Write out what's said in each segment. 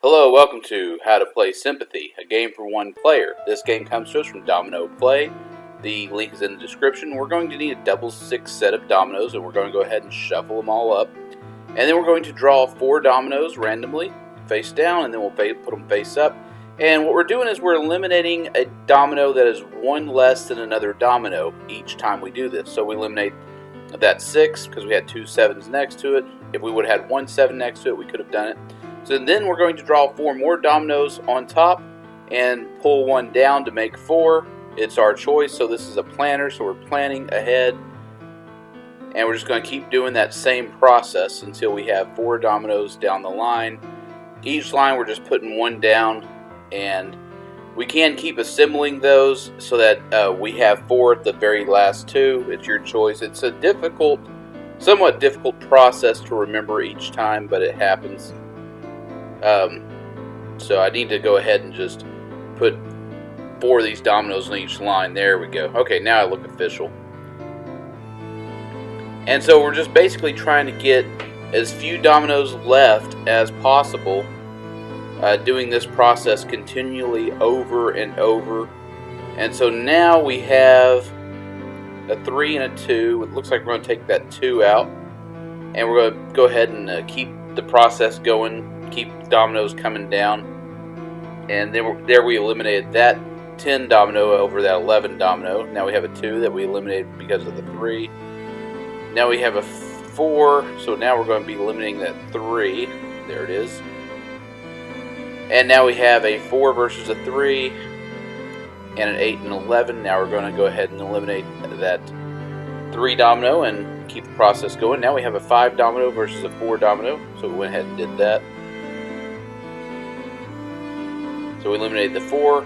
Hello, welcome to How to Play Sympathy, a game for one player. This game comes to us from Domino Play. The link is in the description. We're going to need a double six set of dominoes, and we're going to go ahead and shuffle them all up. And then we're going to draw 4 dominoes randomly, face down, and then we'll put them face up. And what we're doing is we're eliminating a domino that is one less than another domino each time we do this. So we eliminate that 6 because we had 2 7s next to it. If we would have had 1 7 next to it, we could have done it. So then we're going to draw 4 more dominoes on top and pull one down to make 4. It's our choice, so this is a planner, so we're planning ahead. And we're just going to keep doing that same process until we have 4 dominoes down the line. Each line we're just putting one down, and we can keep assembling those so that we have 4 at the very last 2. It's your choice. It's a somewhat difficult process to remember each time, but it happens. So I need to go ahead and just put 4 of these dominoes on each line. There we go. Okay, now I look official. And so we're just basically trying to get as few dominoes left as possible, doing this process continually over and over. And so now we have a 3 and a 2. It looks like we're going to take that 2 out, and we're going to go ahead and keep the process going. Keep the dominoes coming down, and then there we eliminated that 10 domino over that 11 domino. Now we have a 2 that we eliminated because of the 3. Now we have a 4, so now we're going to be eliminating that 3. There it is. And now we have a 4 versus a 3 and an 8 and 11. Now we're going to go ahead and eliminate that 3 domino and keep the process going. Now we have a 5 domino versus a 4 domino, so we went ahead and did that. So we eliminated the 4.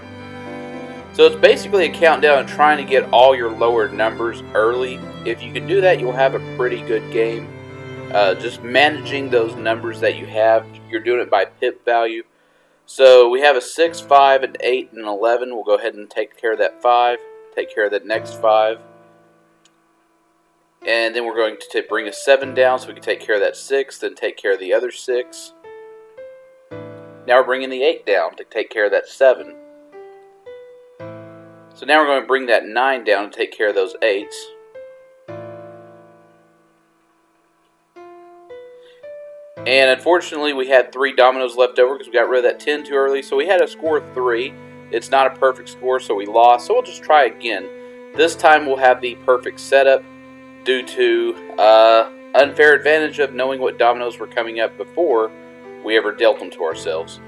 So it's basically a countdown of trying to get all your lower numbers early. If you can do that, you'll have a pretty good game. Just managing those numbers that you have, you're doing it by pip value. So we have a 6, 5, and 8, and 11. We'll go ahead and take care of that 5. Take care of that next 5. And then we're going to bring a 7 down so we can take care of that 6, then take care of the other 6. Now we're bringing the 8 down to take care of that 7. So now we're going to bring that 9 down to take care of those 8s. And unfortunately we had 3 dominoes left over because we got rid of that 10 too early. So we had a score of 3. It's not a perfect score, so we lost. So we'll just try again. This time we'll have the perfect setup due to unfair advantage of knowing what dominoes were coming up before we ever dealt them to ourselves.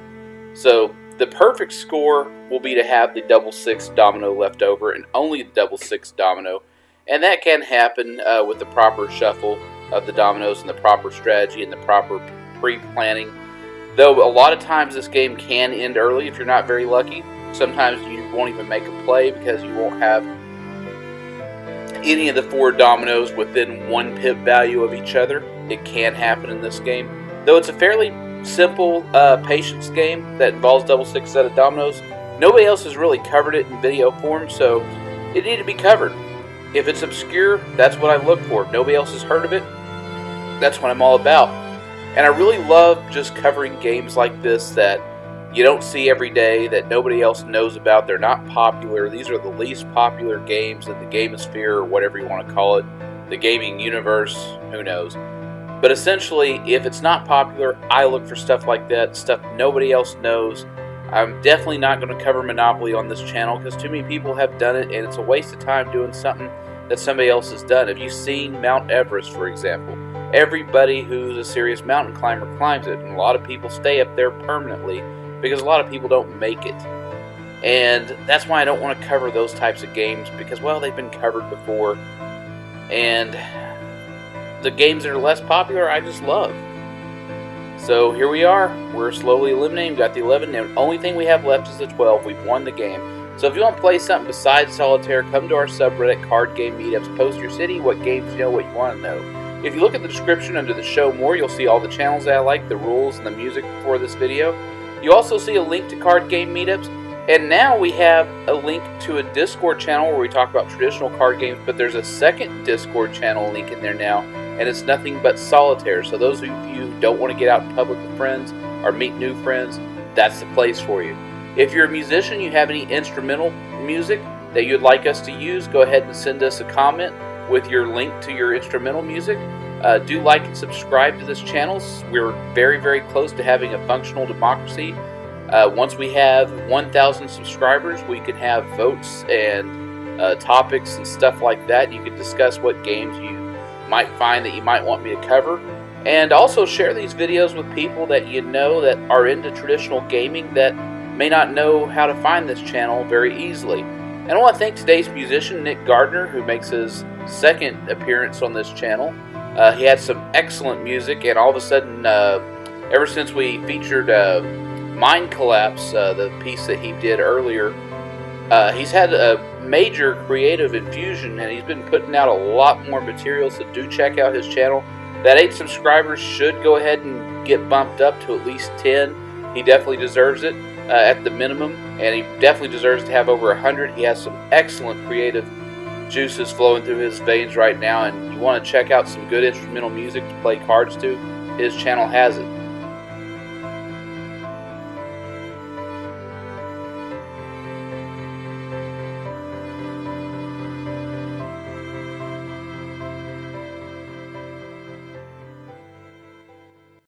So the perfect score will be to have the double 6 domino left over, and only the double 6 domino. And that can happen with the proper shuffle of the dominoes and the proper strategy and the proper pre-planning. Though a lot of times this game can end early if you're not very lucky. Sometimes you won't even make a play because you won't have any of the 4 dominoes within 1 pip value of each other. It can happen in this game. Though it's a fairly simple patience game that involves double 6 set of dominoes, nobody else has really covered it in video form, so it needed to be covered. If it's obscure, that's what I look for. If nobody else has heard of it, that's what I'm all about. And I really love just covering games like this that you don't see every day, that nobody else knows about. They're not popular. These are the least popular games in the gamosphere, or whatever you want to call it, the gaming universe, who knows. But essentially, if it's not popular, I look for stuff like that, stuff nobody else knows. I'm definitely not going to cover Monopoly on this channel because too many people have done it, and it's a waste of time doing something that somebody else has done. Have you seen Mount Everest, for example? Everybody who's a serious mountain climber climbs it, and a lot of people stay up there permanently because a lot of people don't make it. And that's why I don't want to cover those types of games because, well, they've been covered before. And the games that are less popular, I just love. So here we are. We're slowly eliminating. We've got the 11. Now, the only thing we have left is the 12. We've won the game. So if you want to play something besides Solitaire, come to our subreddit, Card Game Meetups. Post your city, what games you know, what you want to know. If you look at the description under the show more, you'll see all the channels that I like, the rules, and the music for this video. You also see a link to Card Game Meetups. And now we have a link to a Discord channel where we talk about traditional card games, but there's a second Discord channel link in there now, and it's nothing but Solitaire. So those of you who don't want to get out in public with friends or meet new friends, that's the place for you. If you're a musician, you have any instrumental music that you'd like us to use, go ahead and send us a comment with your link to your instrumental music. Do like and subscribe to this channel. We're very, very close to having a functional democracy. Once we have 1,000 subscribers, we can have votes and topics and stuff like that. You can discuss what games you might find that you might want me to cover. And also share these videos with people that you know that are into traditional gaming that may not know how to find this channel very easily. And I want to thank today's musician, Nick Gardner, who makes his second appearance on this channel. He had some excellent music, and all of a sudden, ever since we featured Mind Collapse, the piece that he did earlier, he's had a major creative infusion, and he's been putting out a lot more material, so do check out his channel. That 8 subscribers should go ahead and get bumped up to at least 10. He definitely deserves it at the minimum, and he definitely deserves to have over 100. He has some excellent creative juices flowing through his veins right now, and you want to check out some good instrumental music to play cards to, his channel has it.